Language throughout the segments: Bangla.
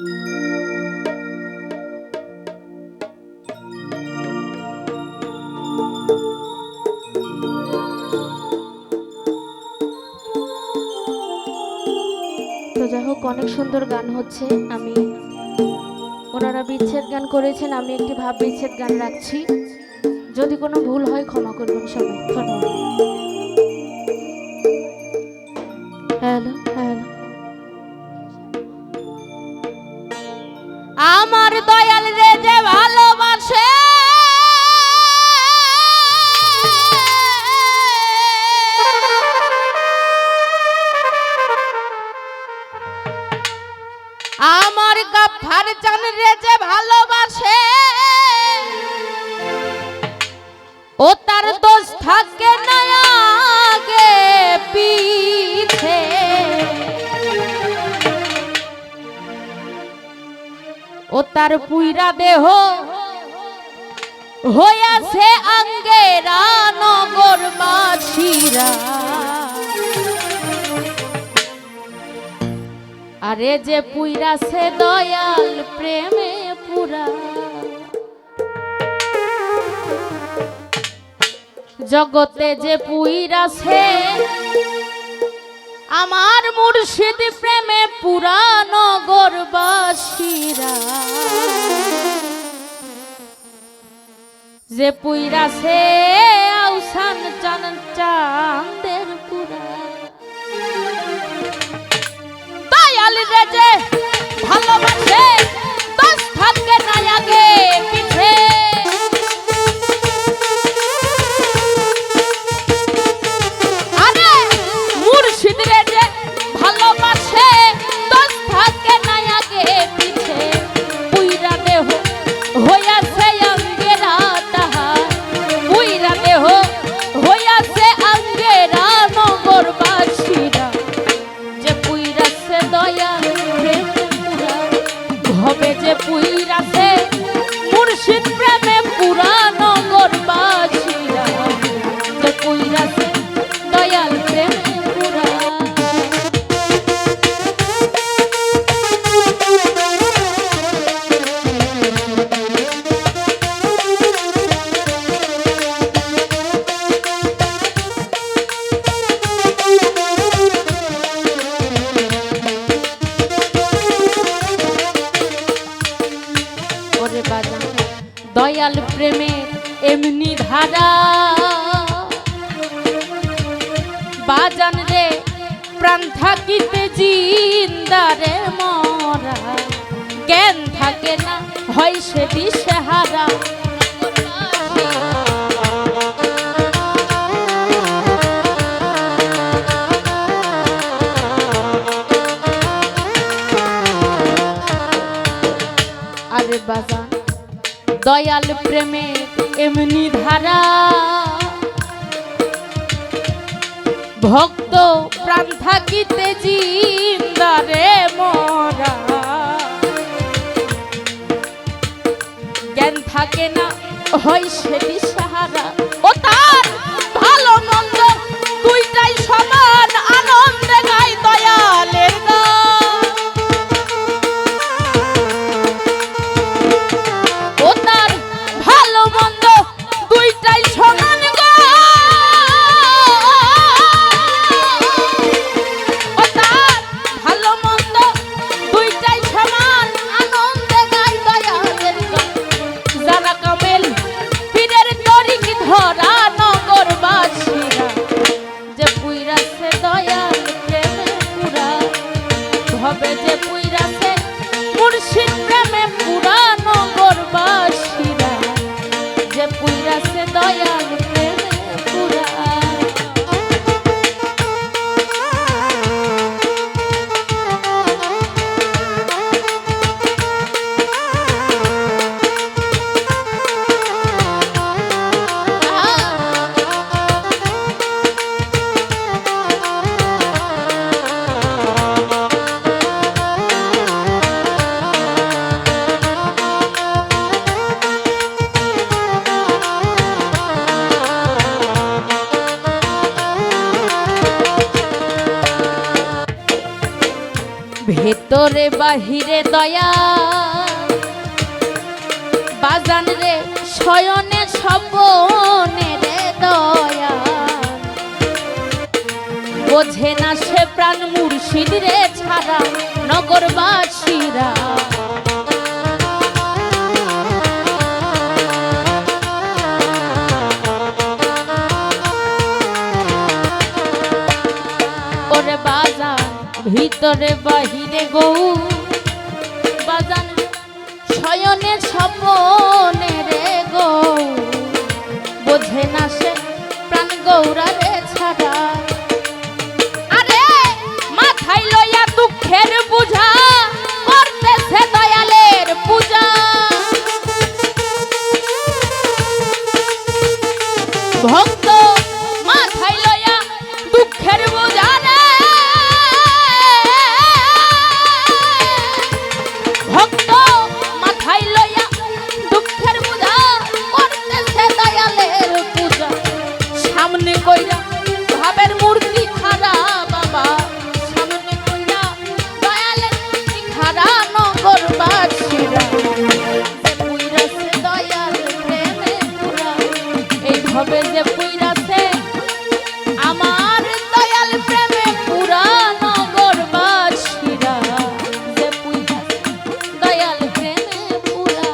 তো যাই হোক, অনেক সুন্দর গান হচ্ছে। আমি ওনারা বিচ্ছেদ গান করেছেন, আমি একটি ভাব বিচ্ছেদ গান রাখছি। যদি কোনো ভুল হয় ক্ষমা করবেন সবাই। ধন্যবাদ। হ্যালো হ্যালো, আমার দয়াল রে যে ভালোবাসে, আমার গাফফার জান রে যে ভালোবাসে, ও তার দোষ থাকে না আগে পিছে। ও তার পুইরা দেহ হইয়াছে আঙ্গেরা নগরবাসীরা। আরে যে পুইরাছে দয়াল প্রেমে পুরা, জগতে যে পুইরাছে আমার মুর্শিদ প্রেমে পুরা নগরবাসীরা। যে পুইরাছে আউসান চান চাঁদের পুরা, দয়াল রে যে ভালোবাসে দোষ থাকে না আগে পিছে। আরে মুর্শিদ রে যে ভালোবাসে দোষ থাকে না আগে পিছে। পুইরা দেহ হইয়াছে আঙ্গেরা তাহার, পুইরা দেহ হইয়াছে আঙ্গেরা নগরবাসীরা। যে পুইরাছে দয়াল প্রেমে পুরা, হবে যে পুইরাছে মুর্শিদ প্রেমে পুরা নগরবাসীরা। যে পুইরাছে দয়াল প্রেমে পুরা। দয়াল প্রেমে এমনি ধারা, বাজান রে প্রাণ থাকিতে জিন্দারে মরা। জ্ঞান থাকে না হয় সে দিশেহারা। আরে বাজান দয়াল প্রেমে এমনি ধারা, ভক্ত প্রাণ থাকিতে জিন্দারে মরা। জ্ঞান থাকে না হয় সে দিশাহারা। ও তার ভালো মন্দ দুইটাই সমান, আনন্দে গায় দয়ালের গান। ও তার ভালো মন্দ দুইটাই সমান গো। ও তার ভালো মন্দ দুইটাই সমান, আনন্দে গায় দয়ালের গান। যারা কামেল পীরের তরিক ধরে বাহিরে দয়া বাজান রে শয়নে স্বপনে রে দয়া বোঝে না সে প্রাণ মুর্শিদ রে ছাড়া নগরবাসীরা ওরে বাজান ভিতরে বাহিরে গৌ বাজান শয়নে স্বপনে রে গৌ বোঝে না সে প্রাণ গৌরা রে ছাড়া আরে মাথায় লইয়া দুঃখের বুঝা করতেছে দয়ালের পূজা ভক্ত মাথায় লইয়া দুঃখের বুঝা রে ভক্ত মাথায় লইয়া দুঃখের বুঝা করতেছে দয়ালের পূজা সামনে কইরা ভাবের মূর্তি খাড়া বাবা সামনে কইরা দয়ালের মূর্তি খাড়া নগরবাসীরা যে পুইরাছে দয়াল প্রেমে পুরা এইভাবে যে পুইরাছে আমার দয়াল প্রেমে পুরা নগরবাসীরা যে পুইরাছে দয়াল প্রেমে পুরা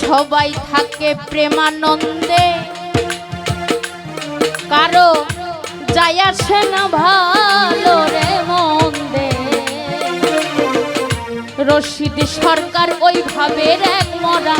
সবাই থাকে প্রেমানন্দে কারো যায় আসে না ভালো রে মন্দে রশিদ সরকার ওইভাবে এক মরা